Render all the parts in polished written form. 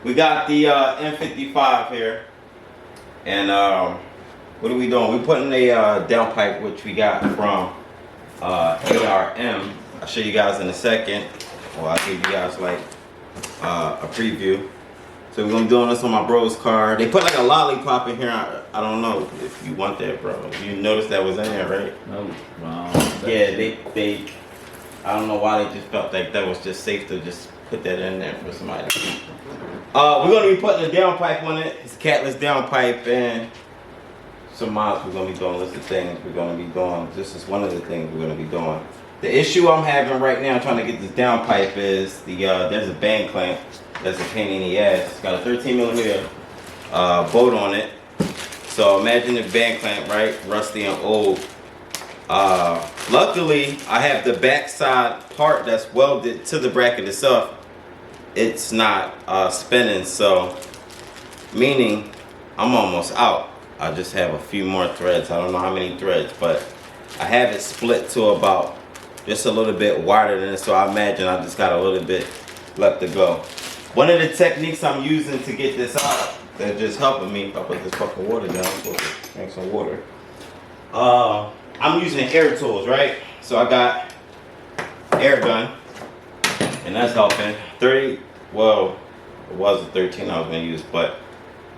We got the N55 here, and what are we doing? We're putting a downpipe, which we got from ARM. I'll show you guys in a second. Well, I'll give you guys like a preview. So we're gonna be doing this on my bro's car. They put like a lollipop in here. I don't know if you want that, bro. You noticed that was in there, right? No. Yeah, they. I don't know why they just felt like that was just safe to just put that in there for somebody to keep. We're gonna be putting a downpipe on it. It's a catless downpipe and some mods we're gonna be doing. List of things we're gonna be doing. This is one of the things we're gonna be doing. The issue I'm having right now trying to get this downpipe is the there's a band clamp that's a pain in the ass. It's got a 13mm bolt on it. So imagine the band clamp, right? Rusty and old. Luckily, I have the backside part that's welded to the bracket itself. It's not spinning, so meaning I'm almost out. I just have a few more threads. I don't know how many threads, but I have it split to about just a little bit wider than this, so I imagine I just got a little bit left to go. One of the techniques I'm using to get this out that's just helping me, if I put this fucking water down, I'm supposed to drink some water. I'm using air tools, right? So I got air gun, and that's helping. 30, well, it was a 13 I was gonna use, but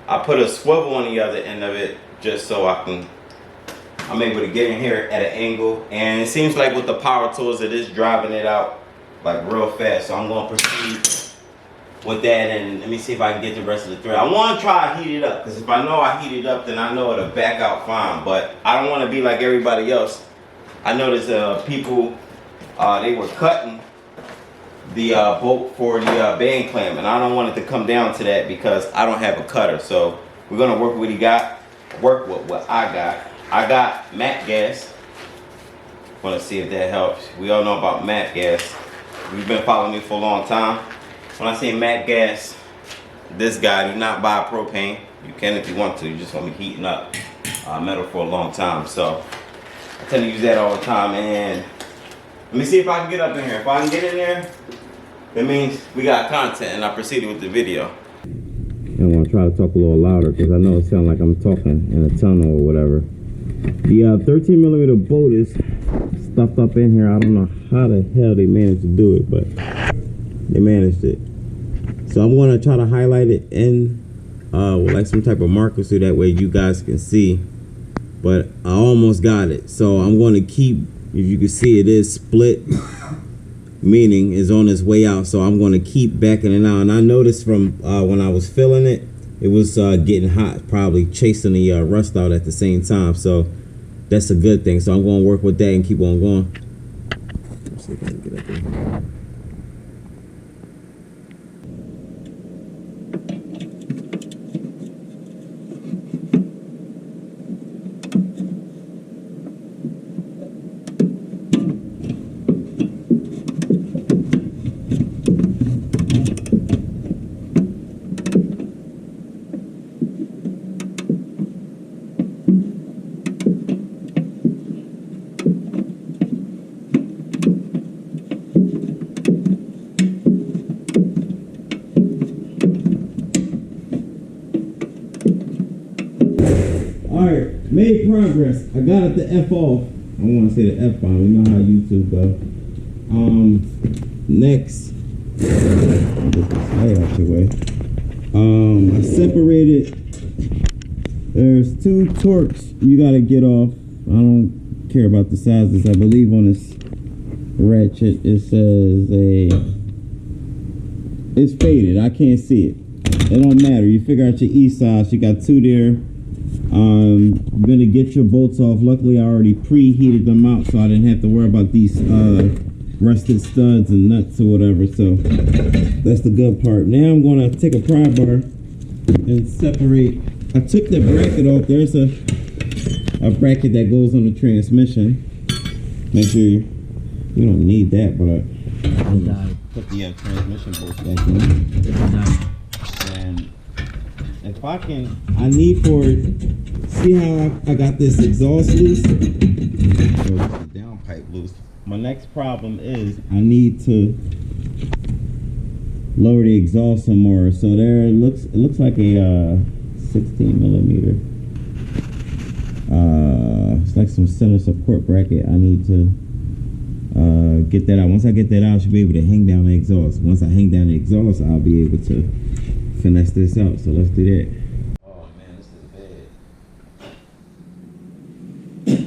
I put a swivel on the other end of it just so I'm able to get in here at an angle. And it seems like with the power tools, it is driving it out like real fast. So I'm gonna proceed with that, and let me see if I can get the rest of the thread. I want to try to heat it up, because if I know I heat it up, then I know it'll back out fine. But I don't want to be like everybody else. I noticed people, they were cutting the bolt for the band clamp, and I don't want it to come down to that because I don't have a cutter. So we're gonna work with what I got. I got MAC gas. Want to see if that helps. We all know about MAC gas. You've been following me for a long time. When I say MAC gas, this guy, do not buy propane. You can if you want to. You just want me heating up metal for a long time. So I tend to use that all the time. And let me see if I can get up in here. If I can get in there, that means we got content, and I proceeded with the video. I want to try to talk a little louder because I know it sounds like I'm talking in a tunnel or whatever. The 13mm bolt is stuffed up in here. I don't know how the hell they managed to do it, but they managed it. So I'm going to try to highlight it in with like some type of marker so that way you guys can see. But I almost got it. So I'm going to keep, if you can see, it is split, meaning it's on its way out. So I'm going to keep backing it out. And I noticed from when I was filling it, it was getting hot, probably chasing the rust out at the same time. So that's a good thing. So I'm going to work with that and keep on going. Let's see if I can get up there. Alright, made progress. I got it the F off. I don't want to say the F bomb. You know how YouTube go. Next, get this light out your way. I separated. There's 2 torques you gotta get off. I don't care about the sizes. I believe on this ratchet it says it's faded. I can't see it. It don't matter. You figure out your E size. You got 2 there. I'm gonna get your bolts off. Luckily I already preheated them out, so I didn't have to worry about these rusted studs and nuts or whatever. So that's the good part. Now I'm gonna take a pry bar and separate. I took the bracket off. There's a bracket that goes on the transmission. Make sure you don't need that, but put the transmission bolts back in. And if I can, I need for it. See how I got this exhaust loose? The downpipe loose. My next problem is I need to lower the exhaust some more. So there it looks like a 16 millimeter. It's like some center support bracket. I need to get that out. Once I get that out, I should be able to hang down the exhaust. Once I hang down the exhaust, I'll be able to finesse this out. So let's do that. Oh man, this is bad.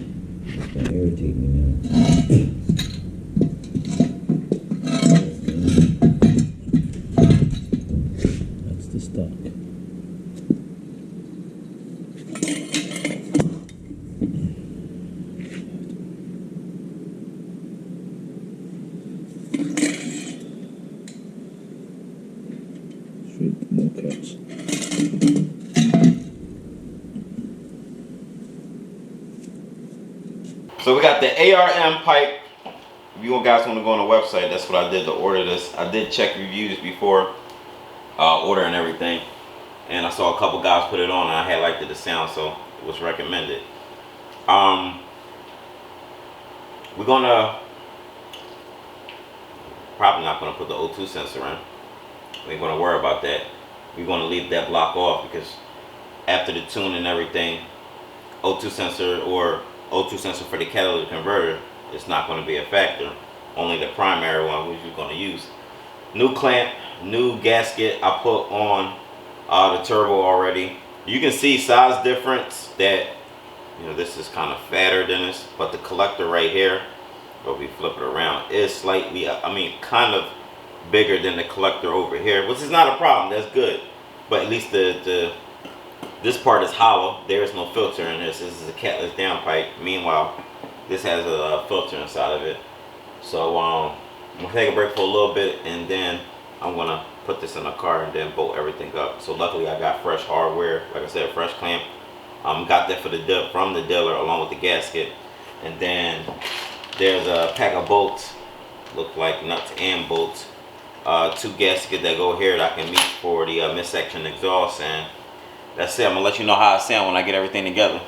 It's gonna irritate me now. That's the stock. More cuts. So we got the ARM pipe. If you guys want to go on the website, that's what I did to order this. I did check reviews before ordering everything, and I saw a couple guys put it on, and I had liked the sound, so it was recommended. We're gonna probably not gonna put the O2 sensor in. We ain't gonna worry about that. We're gonna leave that block off because after the tune and everything, O2 sensor or O2 sensor for the catalytic converter is not going to be a factor. Only the primary one which we're going to use. New clamp, new gasket I put on the turbo already. You can see size difference that, you know, this is kind of fatter than this, but the collector right here, if we flip it around, is slightly, I mean, kind of bigger than the collector over here, which is not a problem. That's good, but at least this part is hollow. There is no filter in this. This is a catless downpipe. Meanwhile, this has a filter inside of it. So I'm gonna take a break for a little bit, and then I'm gonna put this in the car and then bolt everything up. So luckily I got fresh hardware, like I said, fresh clamp. Got that from the dealer along with the gasket, and then there's a pack of bolts, look like nuts and bolts. 2 gaskets that go here that I can meet for the midsection exhaust, and that's it. I'm gonna let you know how I sound when I get everything together.